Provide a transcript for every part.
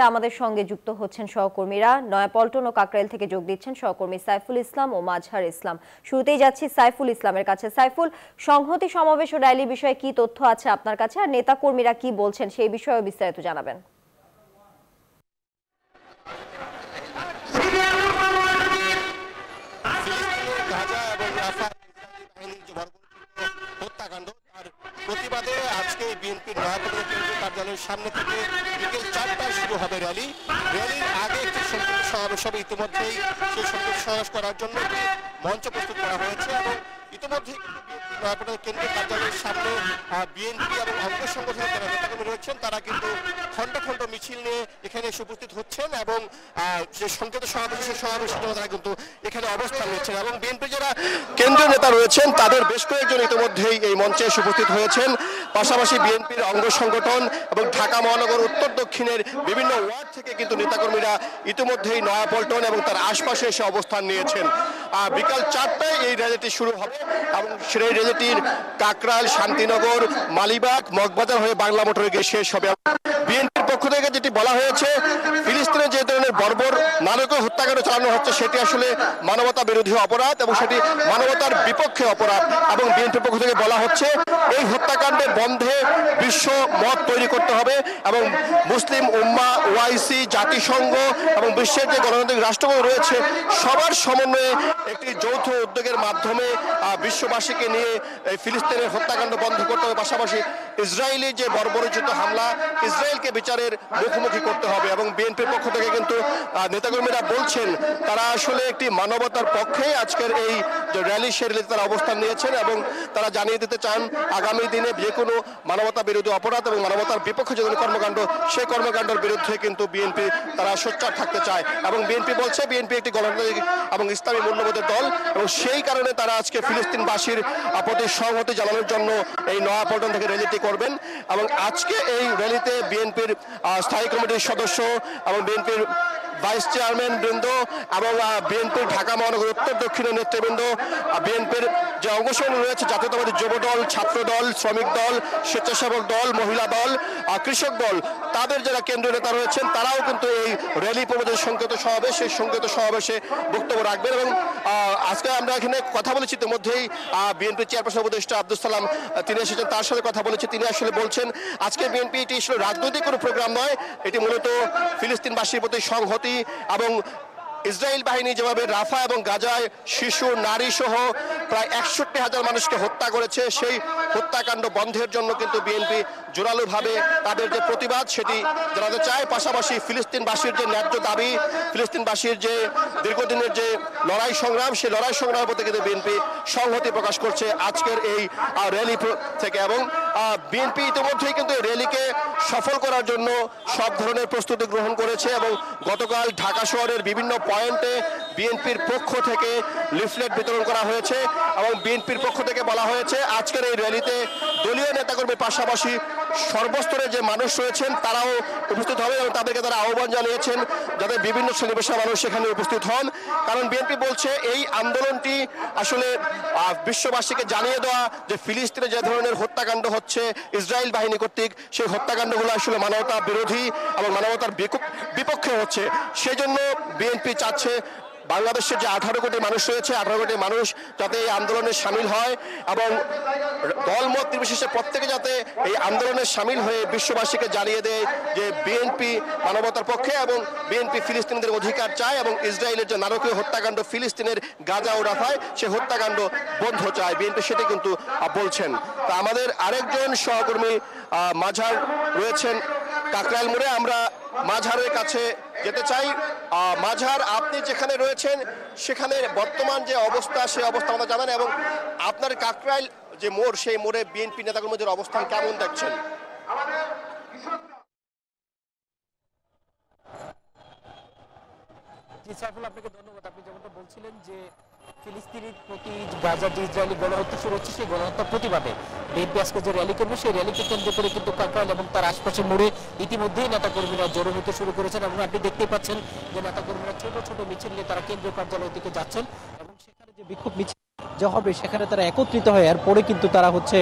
আমাদের সঙ্গে যুক্ত হচ্ছেন সহকর্মীরা। নয়াপল্টন ও কাকরাইল থেকে যোগ দিচ্ছেন সহকর্মী সাইফুল ইসলাম ও মাজহার ইসলাম। শুরুতেই যাচ্ছি সাইফুল ইসলামের কাছে। সাইফুল, সংহতি সমাবেশ ও র্যালি বিষয়ে কি তথ্য আছে আপনার কাছে, আর নেতা কর্মীরা কি বলছেন সেই বিষয়ে বিস্তারিত জানাবেন। প্রতিবাদে আজকে বিএনপির নয়াপল্টন কেন্দ্রীয় কার্যালয়ের সামনে থেকে বিকেল 4টায় শুরু হবে র্যালি। র্যালির আগে একটি সংক্ষিপ্ত সমাবেশ হবে। ইতিমধ্যেই সেই সংক্ষিপ্ত সমাবেশ করার জন্য একটি মঞ্চ প্রস্তুত করা হয়েছে এবং ইতিমধ্যেই বিএনপি নয়াপল্টন কেন্দ্রীয় কার্যালয়ের সামনে বিএনপি এবং অঙ্গ সংগঠনের যারা নেতাকর্মী রয়েছেন তারা কিন্তু খণ্ড খণ্ড মিছিল নিয়ে এখানে এসে উপস্থিত হচ্ছেন এবং যে সংক্ষিপ্ত সমাবেশ সেই সমাবেশের জন্য তারা কিন্তু এখানে অবস্থান নিচ্ছেন এবং বিএনপি যারা কেন্দ্রীয় নেতা রয়েছেন তাদের বেশ কয়েকজন ইতিমধ্যেই এই মঞ্চে এসে উপস্থিত হয়েছেন। পাশাপাশি বিএনপির অঙ্গ সংগঠন এবং ঢাকা মহানগর উত্তর দক্ষিণের বিভিন্ন ওয়ার্ড থেকে কিন্তু নেতাকর্মীরা ইতিমধ্যেই নয়াপল্টন এবং তার আশপাশে এসে অবস্থান নিয়েছেন। বিকাল 4টায় এই র্যালিটি শুরু হবে এবং সেই র্যালিটির কাকরাইল, শান্তিনগর, মালিবাগ, মগবাজার হয়ে বাংলা মোটরে গিয়ে শেষ হবে। বিএনপির পক্ষ থেকে যেটি বলা হয়েছে, ফিলিস্তিনে যে ধরনের বর্বর নারকীয় হত্যাকাণ্ড চালানো হচ্ছে সেটি আসলে মানবতা বিরোধী অপরাধ এবং সেটি মানবতার বিপক্ষে অপরাধ এবং বিএনপির পক্ষ থেকে বলা হচ্ছে এই হত্যাকাণ্ডের বন্ধে বিশ্ব মত তৈরি করতে হবে এবং মুসলিম উম্মাহ, ওআইসি, জাতিসংঘ এবং বিশ্বের যে গণতান্ত্রিক রাষ্ট্রগুলো রয়েছে সবার সমন্বয়ে একটি যৌথ উদ্যোগের মাধ্যমে বিশ্ববাসীকে নিয়ে এই ফিলিস্তিনের হত্যাকাণ্ড বন্ধ করতে হবে। পাশাপাশি ইসরায়েলি যে বর্বরোচিত হামলা, ইসরায়েলকে বিচারের মুখোমুখি করতে হবে এবং বিএনপির পক্ষ থেকে কিন্তু নেতাকর্মীরা বলছেন তারা আসলে একটি মানবতার পক্ষে আজকের এই যে র্যালি সে র্যালিতে তারা অবস্থান নিয়েছেন এবং তারা জানিয়ে দিতে চান আগামী দিনে যে কোনো মানবতা বিরোধী অপরাধ এবং মানবতার বিপক্ষে যে কোনো কর্মকাণ্ড সেই কর্মকাণ্ডের বিরুদ্ধে কিন্তু বিএনপি তারা সোচ্চার থাকতে চায় এবং বিএনপি বলছে বিএনপি একটি গণতান্ত্রিক এবং ইসলামী মূল্যবোধের দল এবং সেই কারণে তারা আজকে ফিলিস্তিনবাসীর প্রতি সংহতি জানানোর জন্য এই নয়াপল্টন থেকে র্যালিটি করবেন এবং আজকে এই র্যালিতে বিএনপির স্থায়ী কমিটির সদস্য এবং বিএনপির ভাইস চেয়ারম্যান বৃন্দ এবং বিএনপির ঢাকা মহানগর উত্তর দক্ষিণের নেতৃবৃন্দ, বিএনপির যে অঙ্গসংগঠন রয়েছে জাতীয়তাবাদী যুব দল, ছাত্র দল, শ্রমিক দল, স্বেচ্ছাসেবক দল, মহিলা দল, কৃষক দল, তাদের যারা কেন্দ্রীয় নেতা রয়েছেন তারাও কিন্তু এই র্যালি প্রবোধের সংক্ষিপ্ত সমাবেশ সেই সংক্ষিপ্ত সমাবেশে বক্তব্য রাখবেন এবং আজকে আমরা এখানে কথা বলেছি ইতিমধ্যেই বিএনপি চেয়ারপারসন উপদেষ্টা আব্দুল সালাম তিনি এসেছেন, তার সাথে কথা বলেছি। তিনি আসলে বলছেন আজকে বিএনপি এটি আসলে রাজনৈতিক কোনো প্রোগ্রাম নয়, এটি মূলত ফিলিস্তিনবাসীর প্রতি সংহতি এবং ইসরায়েল বাহিনী যেভাবে রাফা এবং গাজায় শিশু, নারী সহ প্রায় 61,000 মানুষকে হত্যা করেছে সেই হত্যাকাণ্ড বন্ধের জন্য কিন্তু বিএনপি জোরালোভাবে তাদের যে প্রতিবাদ সেটি জানাতে চায়। পাশাপাশি ফিলিস্তিনবাসীর যে ন্যায্য দাবি, ফিলিস্তিনবাসীর যে দীর্ঘদিনের যে লড়াই সংগ্রাম সেই লড়াই সংগ্রামের প্রতি কিন্তু বিএনপি সংহতি প্রকাশ করছে আজকের এই র্যালি থেকে এবং বিএনপি ইতিমধ্যেই কিন্তু এই র্যালিকে সফল করার জন্য সব ধরনের প্রস্তুতি গ্রহণ করেছে এবং গতকাল ঢাকা শহরের বিভিন্ন পয়েন্টে বিএনপির পক্ষ থেকে লিফলেট বিতরণ করা হয়েছে এবং বিএনপির পক্ষ থেকে বলা হয়েছে আজকের এই র্যালিতে দলীয় নেতাকর্মীর পাশাপাশি সর্বস্তরের যে মানুষ রয়েছেন তারাও উপস্থিত হবে এবং তাদেরকে তারা আহ্বান জানিয়েছেন যাতে বিভিন্ন শ্রেণী পেশার মানুষ সেখানে উপস্থিত হন। কারণ বিএনপি বলছে এই আন্দোলনটি আসলে বিশ্ববাসীকে জানিয়ে দেওয়া যে ফিলিস্তিনে যে ধরনের হত্যাকাণ্ড হচ্ছে ইসরায়েল বাহিনী কর্তৃক সেই হত্যাকাণ্ডগুলো আসলে মানবতা বিরোধী এবং মানবতার বিপক্ষে হচ্ছে। সেজন্য বিএনপি চাচ্ছে বাংলাদেশের যে 18 কোটি মানুষ রয়েছে 18 কোটি মানুষ যাতে এই আন্দোলনে সামিল হয় এবং দলমত নির্বিশেষে প্রত্যেকে যাতে এই আন্দোলনে সামিল হয়ে বিশ্ববাসীকে জানিয়ে দেয় যে বিএনপি মানবতার পক্ষে এবং বিএনপি ফিলিস্তিনিদের অধিকার চায় এবং ইসরায়েলের যে নারকীয় হত্যাকাণ্ড ফিলিস্তিনের গাজা ও রাফায় সে হত্যাকাণ্ড বন্ধ চায়, বিএনপি সেটি কিন্তু বলছেন। তা আমাদের আরেকজন সহকর্মী মাজহার রয়েছেন কাকরাইল মোড়ে, আমরা মাজহারের কাছে যেতে চাই। মাজহার, আপনি যেখানে রয়েছেন সেখানে বর্তমান যে অবস্থা সেই অবস্থা আমাদের জানান এবং আপনার কাকরাইল যে মোড় সেই মোড়ে বিএনপি নেতাকর্মীদের অবস্থান কেমন দেখছেন? জি সাইফুল, আপনাকে ধন্যবাদ। আপনি যেমনটা বলছিলেন যে ফিলিস্তিনের প্রতি গাজার যে ইসরায়েলি গণহত্যা শুরু হচ্ছে সেই গণহত্যার প্রতিবাদে বিএনপি আজকে যে র্যালি করবে সেই র্যালিকে কেন্দ্র করে কিন্তু কাকরাইল এবং তার আশপাশের মোড়ে ইতিমধ্যেই নেতাকর্মীরা জড়ো হতে শুরু করেছেন এবং আপনি দেখতেই পাচ্ছেন যে নেতাকর্মীরা ছোট ছোট মিছিল নিয়ে তারা কেন্দ্রীয় কার্যালয়ের দিকে যাচ্ছেন এবং সেখানে যে বিক্ষোভ মিছিল যে হবে সেখানে তারা একত্রিত হয়, এরপরে কিন্তু তারা হচ্ছে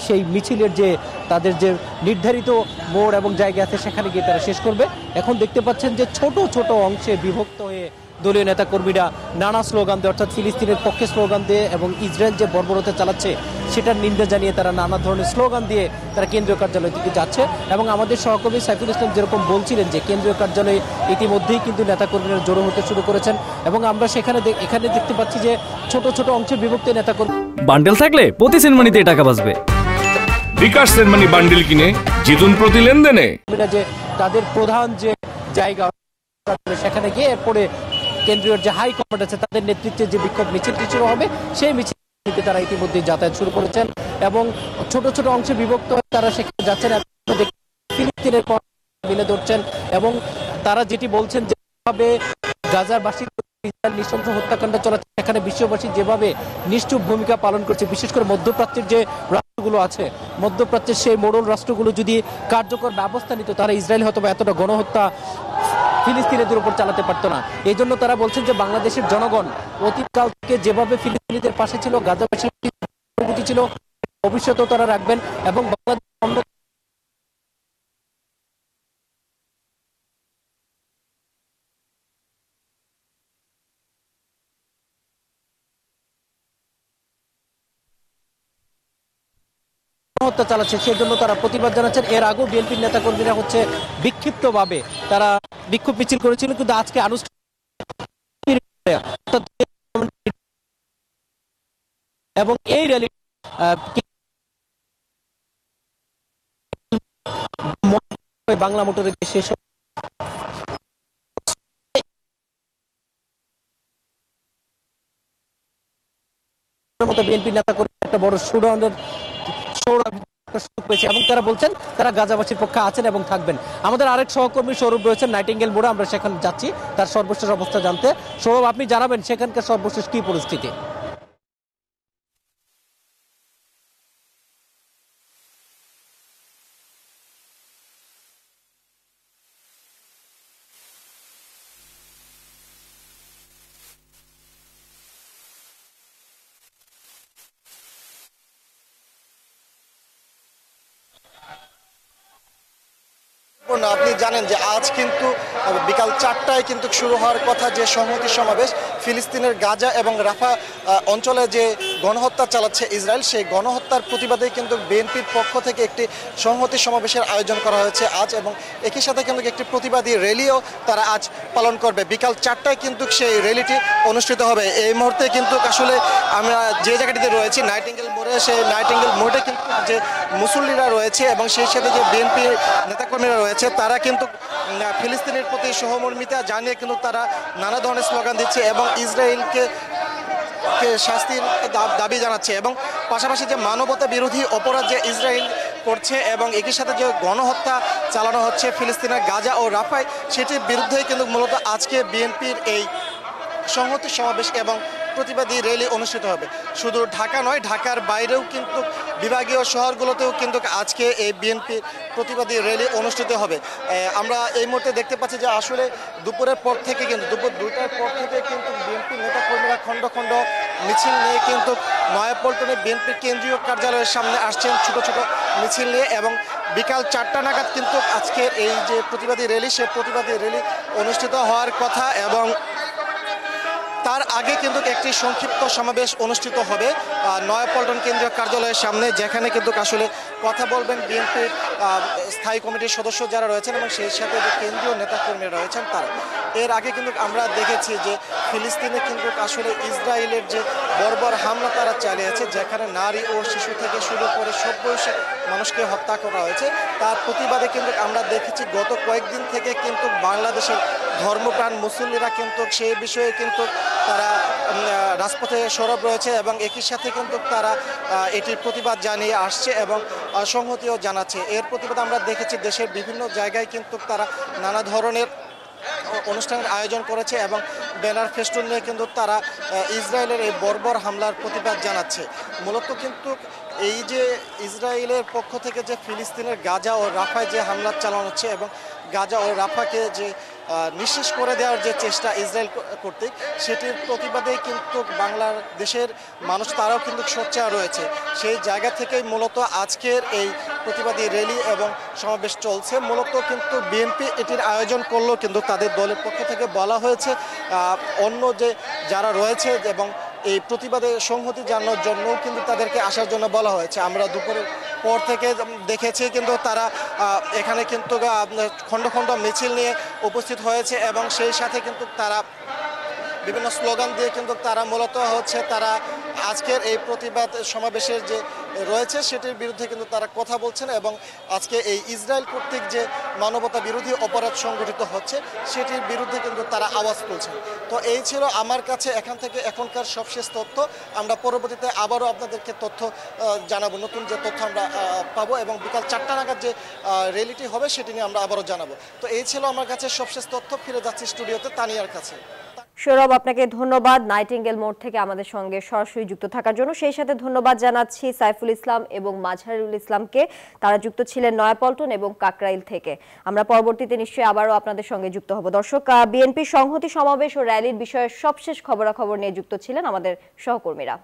সেই মিছিলের যে তাদের যে নির্ধারিত মোড় এবং জায়গা আছে সেখানে গিয়ে তারা শেষ করবে। এখন দেখতে পাচ্ছেন যে ছোট ছোট অংশে বিভক্ত হয়ে দলীয় নেতাকর্মীরা নানা স্লোগান দিয়ে, অর্থাৎ ফিলিস্তিনের পক্ষে স্লোগান দিয়ে এবং ইসরায়েল যে বর্বরতা চালাচ্ছে সেটার নিন্দা জানিয়ে তারা নানা ধরনের স্লোগান দিয়ে তারা কেন্দ্রীয় কার্যালয়ের দিকে যাচ্ছে। এবং আমাদের সহকর্মী সাইফুল ইসলাম যেরকম বলছিলেন যে কেন্দ্রীয় কার্যালয়ে ইতিমধ্যেই কিন্তু নেতাকর্মীরা জড়ো হতে শুরু করেছেন এবং আমরা এখানে দেখতে পাচ্ছি যে ছোট ছোট অংশে বিভক্ত নেতাকর্মী। বান্ডেল থাকলে প্রতি সেনমানিতে টাকা বাঁচবে। বিকাশ সেনমানি বান্ডেল কিনে জিতুন প্রতি লেনদেনে। যে তাদের প্রধান যে জায়গা সেখানে গিয়ে এরপরে কেন্দ্রীয় যে হাই কমান্ড আছে তাদের নেতৃত্বে যে বিক্ষোভ মিছিলটি শুরু হবে সেই মিছিলটিতে তারা ইতিমধ্যে যাতায়াত শুরু করেছেন এবং ছোট ছোট অংশে বিভক্ত হয়ে তারা সেখানে যাচ্ছেন, ফিলিস্তিনের পর মিলে ধরছেন এবং তারা যেটি বলছেন যেভাবে গাজার বাসী নৃশংস হত্যাকাণ্ড চলাচ্ছে সেখানে বিশ্ববাসী যেভাবে নিষ্ঠুর ভূমিকা পালন করছে, বিশেষ করে মধ্যপ্রাচ্যের যে রাষ্ট্রগুলো আছে, মধ্যপ্রাচ্যের সেই মোড়ল রাষ্ট্রগুলো যদি কার্যকর ব্যবস্থা নিত তারা ইসরায়েল হয়তো এতটা গণহত্যা ফিলিস্তিনিদের উপর চালাতে পারতো না। এই জন্য তারা বলছেন যে বাংলাদেশের জনগণ অতীতকাল থেকে যেভাবে ফিলিস্তিনিদের পাশে ছিল, গাজাবাসীর প্রতি ছিল, ভবিষ্যতেও তারা রাখবেন এবং বাংলাদেশ হত্যা চালাচ্ছে সেই জন্য তারা প্রতিবাদ জানাচ্ছেন। এর আগেও বিএনপির নেতাকর্মীরা হচ্ছে বিক্ষিপ্তভাবে তারা বিক্ষোভ মিছিল করেছিল, কিন্তু আজকে আনুষ্ঠানিক এবং এই র্যালি বাংলা মোটরের শেষ মতো বিএনপি নেতাকর্মী একটা বড় সুরাউন্ডের পেয়েছে এবং তারা বলছেন তারা গাজাবাসীর পক্ষে আছেন এবং থাকবেন। আমাদের আরেক সহকর্মী সৌরভ রয়েছেন নাইটিঙ্গেল মোড়ে, আমরা সেখানে যাচ্ছি তার সর্বশেষ অবস্থা জানতে। সৌরভ, আপনি জানাবেন সেখানকার সর্বশেষ কি পরিস্থিতি? আপনি জানেন যে আজ কিন্তু বিকাল 4টায় কিন্তু শুরু হওয়ার কথা যে সংহতি সমাবেশ, ফিলিস্তিনের গাজা এবং রাফা অঞ্চলে যে গণহত্যা চালাচ্ছে ইসরায়েল, সেই গণহত্যার প্রতিবাদে কিন্তু বিএনপির পক্ষ থেকে একটি সংহতি সমাবেশের আয়োজন করা হয়েছে আজ এবং একই সাথে কিন্তু একটি প্রতিবাদী র্যালিও তারা আজ পালন করবে। বিকাল 4টায় কিন্তু সেই র্যালিটি অনুষ্ঠিত হবে। এই মুহূর্তে কিন্তু আসলে আমরা যে জায়গাটিতে রয়েছি নাইটিঙ্গেল মোড়ে, সেই নাইটিঙ্গেল মোড়ে কিন্তু যে মুসল্লিরা রয়েছে এবং সেই সাথে যে বিএনপি নেতাকর্মীরা রয়েছে তারা কিন্তু ফিলিস্তিনের প্রতি সহমর্মিতা জানিয়ে কিন্তু তারা নানা ধরনের স্লোগান দিচ্ছে এবং ইসরায়েলকে শাস্তির দাবি জানাচ্ছে এবং পাশাপাশি যে মানবতা বিরোধী অপরাধ যে ইসরায়েল করছে এবং একই সাথে যে গণহত্যা চালানো হচ্ছে ফিলিস্তিনের গাজা ও রাফায়, সেটির বিরুদ্ধেই কিন্তু মূলত আজকে বিএনপির এই সংহতি সমাবেশ এবং প্রতিবাদী র্যালি অনুষ্ঠিত হবে। শুধু ঢাকা নয়, ঢাকার বাইরেও কিন্তু বিভাগীয় শহরগুলোতেও কিন্তু আজকে এই বিএনপির প্রতিবাদী র্যালি অনুষ্ঠিত হবে। আমরা এই মুহূর্তে দেখতে পাচ্ছি যে আসলে দুপুরের পর থেকে কিন্তু দুপুর 2টার পর থেকে কিন্তু বিএনপির নেতাকর্মীরা খণ্ড খণ্ড মিছিল নিয়ে কিন্তু নয়াপল্টনে বিএনপির কেন্দ্রীয় কার্যালয়ের সামনে আসছেন ছোট ছোট মিছিল নিয়ে এবং বিকাল 4টা নাগাদ কিন্তু আজকের এই যে প্রতিবাদী র্যালি, সে প্রতিবাদী র্যালি অনুষ্ঠিত হওয়ার কথা এবং তার আগে কিন্তু একটি সংক্ষিপ্ত সমাবেশ অনুষ্ঠিত হবে নয়াপল্টন কেন্দ্রীয় কার্যালয়ের সামনে, যেখানে কিন্তু আসলে কথা বলবেন বিএনপির স্থায়ী কমিটির সদস্য যারা রয়েছেন এবং সেই সাথে যে কেন্দ্রীয় নেতাকর্মীরা রয়েছেন তারা। এর আগে কিন্তু আমরা দেখেছি যে ফিলিস্তিনে কিন্তু আসলে ইসরায়েলের যে বর্বর হামলা তারা চালিয়েছে, যেখানে নারী ও শিশু থেকে শুরু করে সব বয়সী মানুষকে হত্যা করা হয়েছে, তার প্রতিবাদে কিন্তু আমরা দেখেছি গত কয়েকদিন থেকে কিন্তু বাংলাদেশের ধর্মপ্রাণ মুসল্লিরা কিন্তু সেই বিষয়ে কিন্তু তারা রাজপথে সরব রয়েছে এবং একই সাথে কিন্তু তারা এটির প্রতিবাদ জানিয়ে আসছে এবং সংহতিও জানাচ্ছে। এর প্রতিবাদ আমরা দেখেছি দেশের বিভিন্ন জায়গায় কিন্তু তারা নানা ধরনের অনুষ্ঠানের আয়োজন করেছে এবং ব্যানার ফেস্টুন নিয়ে কিন্তু তারা ইসরায়েলের এই বর্বর হামলার প্রতিবাদ জানাচ্ছে। মূলত কিন্তু এই যে ইসরায়েলের পক্ষ থেকে যে ফিলিস্তিনের গাজা ও রাফায় যে হামলা চালানো হচ্ছে এবং গাজা ও রাফাকে যে নিঃশেষ করে দেওয়ার যে চেষ্টা ইসরায়েল কর্তৃক, সেটির প্রতিবাদেই কিন্তু বাংলাদেশের মানুষ তারাও কিন্তু সোচ্চার রয়েছে। সেই জায়গা থেকেই মূলত আজকের এই প্রতিবাদী র্যালি এবং সমাবেশ চলছে। মূলত কিন্তু বিএনপি এটির আয়োজন করলেও কিন্তু তাদের দলের পক্ষ থেকে বলা হয়েছে অন্য যে যারা রয়েছে এবং এই প্রতিবাদে সংহতি জানানোর জন্যও কিন্তু তাদেরকে আসার জন্য বলা হয়েছে। আমরা দুপুরের পর থেকে দেখেছি কিন্তু তারা এখানে কিন্তু খণ্ড খণ্ড মিছিল নিয়ে উপস্থিত হয়েছে এবং সেই সাথে কিন্তু তারা বিভিন্ন স্লোগান দিয়ে কিন্তু তারা মূলত তারা আজকের এই প্রতিবাদ সমাবেশের যে রয়েছে সেটির বিরুদ্ধে কিন্তু তারা কথা বলছেন এবং আজকে এই ইসরায়েল কর্তৃক যে মানবতা বিরোধী অপরাধ সংগঠিত হচ্ছে সেটির বিরুদ্ধে কিন্তু তারা আওয়াজ তুলছেন। তো এই ছিল আমার কাছে এখান থেকে এখনকার সবশেষ তথ্য। আমরা পরবর্তীতে আবারও আপনাদেরকে তথ্য জানাবো, নতুন যে তথ্য আমরা পাবো এবং বিকাল 4টা নাগাদ যে র্যালিটি হবে সেটি নিয়ে আমরা আবারও জানাবো। তো এই ছিল আমার কাছে সবশেষ তথ্য। ফিরে যাচ্ছি স্টুডিওতে তানিয়ার কাছে। সৌরভ, আপনাকে ধন্যবাদ নাইটিঙ্গেল মোড় থেকে আমাদের সঙ্গে সরাসরি যুক্ত থাকার জন্য। সেই সাথে ধন্যবাদ জানাচ্ছি সাইফুল ইসলাম এবং মাজহারুল ইসলামকে, তারা যুক্ত ছিলেন নয়াপল্টন এবং কাকরাইল থেকে। আমরা পরবর্তীতে নিশ্চয়ই আবারও আপনাদের সঙ্গে যুক্ত হব। দর্শক, বিএনপি সংহতি সমাবেশ ও র্যালির বিষয়ে সবশেষ খবরাখবর নিয়ে যুক্ত ছিলেন আমাদের সহকর্মীরা।